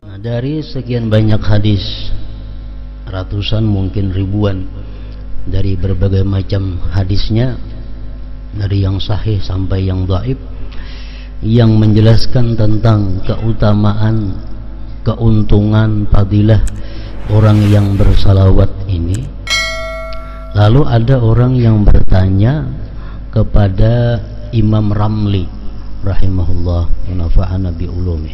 Nah, dari sekian banyak hadis, ratusan mungkin ribuan, dari berbagai macam hadisnya, dari yang sahih sampai yang dhaif, yang menjelaskan tentang keutamaan, keuntungan, fadilah orang yang bersalawat ini. Lalu ada orang yang bertanya kepada Imam Ramli rahimahullah wa nafa'ana bi ulumih.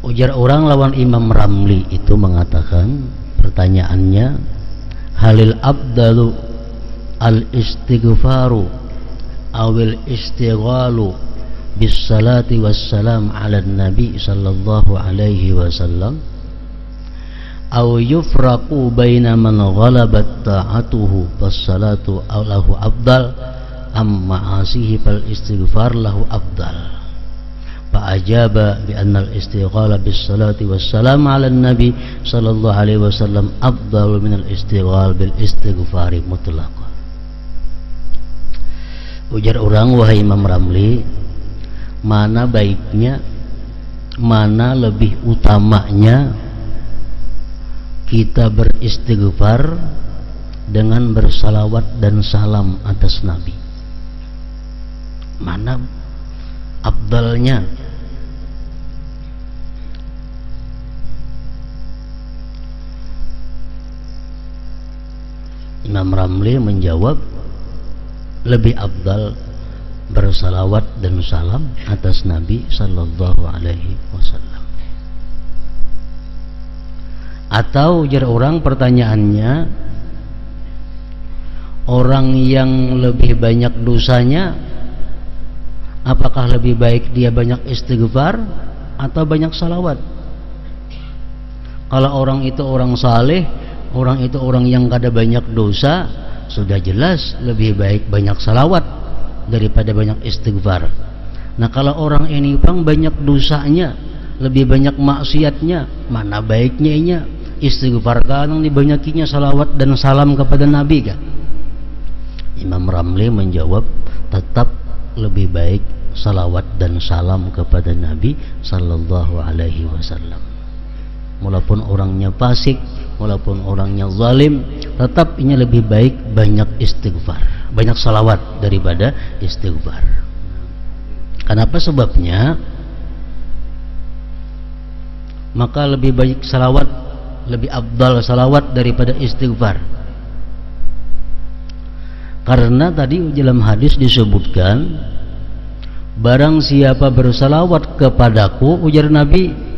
Ujar orang lawan Imam Ramli itu mengatakan, pertanyaannya, halil abdalu al istighfaru awil istighalu bis salati wassalam ala nabi sallallahu alaihi wasallam aw yufraqu baina man ghalabat ta'atuhu was salatu lahu afdal am ma'asihi fal istighfar lahu afdal. Fa ajaba bi anna al istighala bis salati wassalam ala nabi sallallahu alaihi wasallam afdalu min al istighal bil istighfari mutlaqan. Ujar orang, wahai Imam Ramli, mana baiknya, mana lebih utamanya kita beristighfar dengan bersalawat dan salam atas Nabi? Mana afdalnya? Imam Ramli menjawab, lebih afdal bersalawat dan salam atas Nabi sallallahu alaihi wasallam. Atau ujar orang, pertanyaannya, orang yang lebih banyak dosanya, apakah lebih baik dia banyak istighfar atau banyak salawat? Kalau orang itu orang saleh, orang itu orang yang kada banyak dosa, sudah jelas lebih baik banyak salawat daripada banyak istighfar. Nah, kalau orang ini bang banyak dosanya, lebih banyak maksiatnya, mana baiknya inya istighfar kan dibanyakinya salawat dan salam kepada Nabi kan? Imam Ramli menjawab, tetap lebih baik salawat dan salam kepada Nabi sallallahu alaihi wasallam. Walaupun orangnya fasik, walaupun orangnya zalim, tetap ini lebih baik banyak istighfar, banyak salawat daripada istighfar. Kenapa sebabnya? Maka lebih baik salawat, lebih afdal salawat daripada istighfar. Karena tadi dalam hadis disebutkan, barang siapa bersalawat kepadaku, ujar Nabi,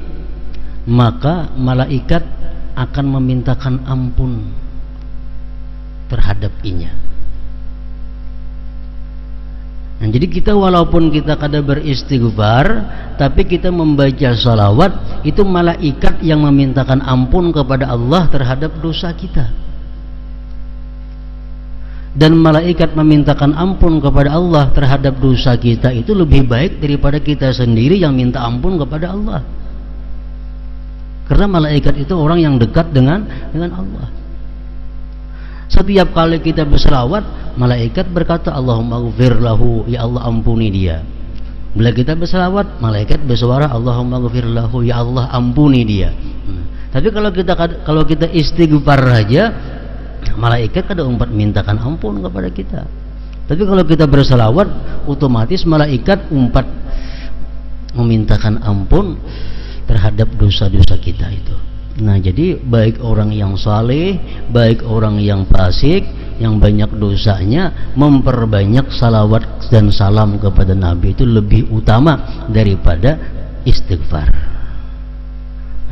maka malaikat akan memintakan ampun terhadap inya. Nah, jadi kita walaupun kita kada beristighfar, tapi kita membaca salawat, itu malaikat yang memintakan ampun kepada Allah terhadap dosa kita. Dan malaikat memintakan ampun kepada Allah terhadap dosa kita itu lebih baik daripada kita sendiri yang minta ampun kepada Allah. Karena malaikat itu orang yang dekat dengan Allah. Setiap kali kita berselawat, malaikat berkata, Allahumma ghfir lahu, ya Allah ampuni dia. Bila kita berselawat, malaikat bersuara, Allahumma ghfir lahu, ya Allah ampuni dia. Tapi kalau kita istighfar saja, malaikat kada umpat mintakan ampun kepada kita. Tapi kalau kita berselawat, otomatis malaikat umpat memintakan ampun terhadap dosa-dosa kita itu. Nah, jadi baik orang yang saleh, baik orang yang fasik, yang banyak dosanya, memperbanyak salawat dan salam kepada Nabi itu lebih utama daripada istighfar.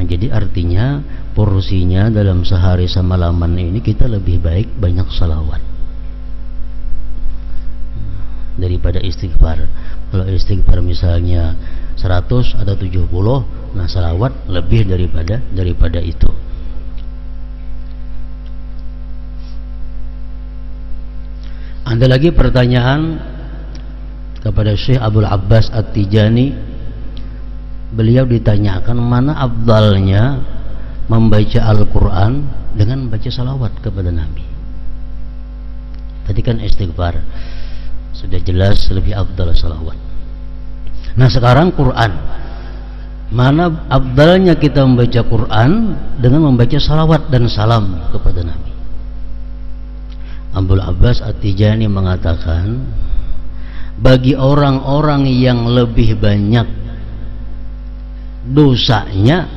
Nah, jadi artinya porsinya dalam sehari semalaman ini kita lebih baik banyak salawat daripada istighfar. Kalau istighfar misalnya 100 atau 70, nah salawat lebih daripada itu. Ada lagi pertanyaan kepada Syekh Abdul Abbas At-Tijani. Beliau ditanyakan mana afdalnya membaca Al-Quran dengan membaca salawat kepada Nabi. Tadi kan istighfar sudah jelas lebih afdal salawat. Nah sekarang Quran, mana afdalnya kita membaca Quran dengan membaca salawat dan salam kepada Nabi. Abdul Abbas At-Tijani mengatakan, bagi orang-orang yang lebih banyak dosanya,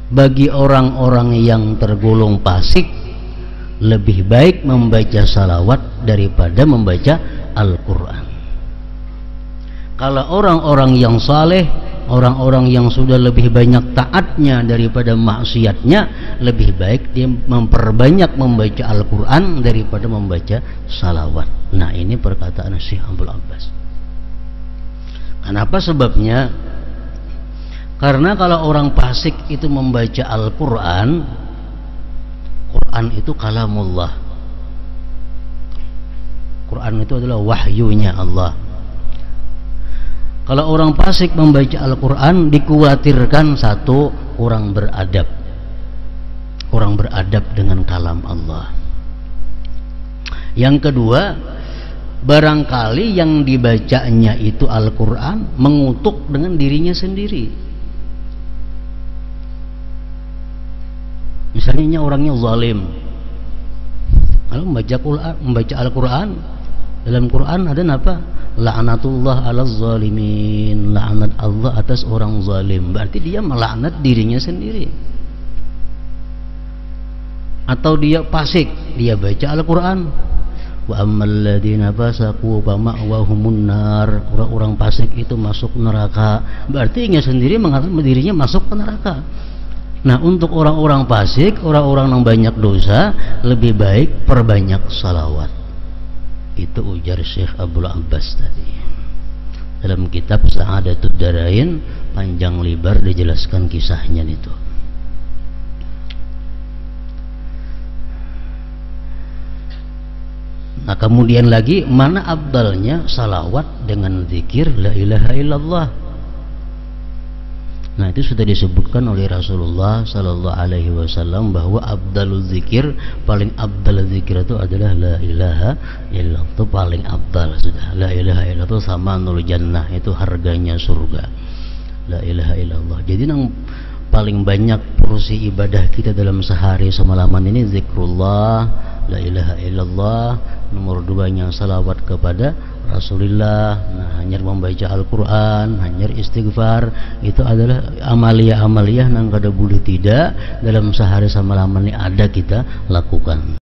bagi orang-orang yang tergolong fasik, lebih baik membaca salawat daripada membaca Al-Quran. Kalau orang-orang yang saleh, orang-orang yang sudah lebih banyak taatnya daripada maksiatnya, lebih baik dia memperbanyak membaca Al-Quran daripada membaca salawat. Nah ini perkataan Syekh Abdul Abbas. Kenapa sebabnya? Karena kalau orang fasik itu membaca Al-Quran, Quran itu kalamullah. Quran itu adalah wahyunya Allah. Kalau orang fasik membaca Al-Quran, dikhawatirkan satu, kurang beradab. Kurang beradab dengan kalam Allah. Yang kedua, barangkali yang dibacanya itu Al-Quran mengutuk dengan dirinya sendiri. Misalnya orangnya zalim, kalau membaca Al-Quran, dalam Quran ada apa? La'natullah ala zalimin, laknat Allah atas orang zalim. Berarti dia melaknat dirinya sendiri. Atau dia fasik, dia baca Al-Quran, wa ammal ladzina fasaqu fa ma'wahumun nar, orang-orang fasik itu masuk neraka. Berarti dia sendiri mengatakan dirinya masuk ke neraka. Nah untuk orang-orang fasik, orang-orang yang banyak dosa, lebih baik perbanyak salawat. Itu ujar Syekh Abdul Abbas tadi. Dalam kitab Sa'adatud Darain panjang lebar dijelaskan kisahnya itu. Nah kemudian lagi, mana afdalnya salawat dengan zikir la ilaha illallah. Nah itu sudah disebutkan oleh Rasulullah Sallallahu Alaihi Wasallam bahwa abdalul zikir, paling abdal zikir itu adalah la ilaha illallah. Itu paling abdal sudah. La ilaha illallah itu sama nul jannah, itu harganya surga. La ilaha illallah. Jadi yang paling banyak porsi ibadah kita dalam sehari semalaman ini zikrullah, la ilaha illallah. Nomor 2-nya salawat kepada Rasulullah. Nah, hanya membaca Al-Quran, hanya istighfar, itu adalah amalia-amalia yang kada boleh tidak dalam sehari semalaman ini ada kita lakukan.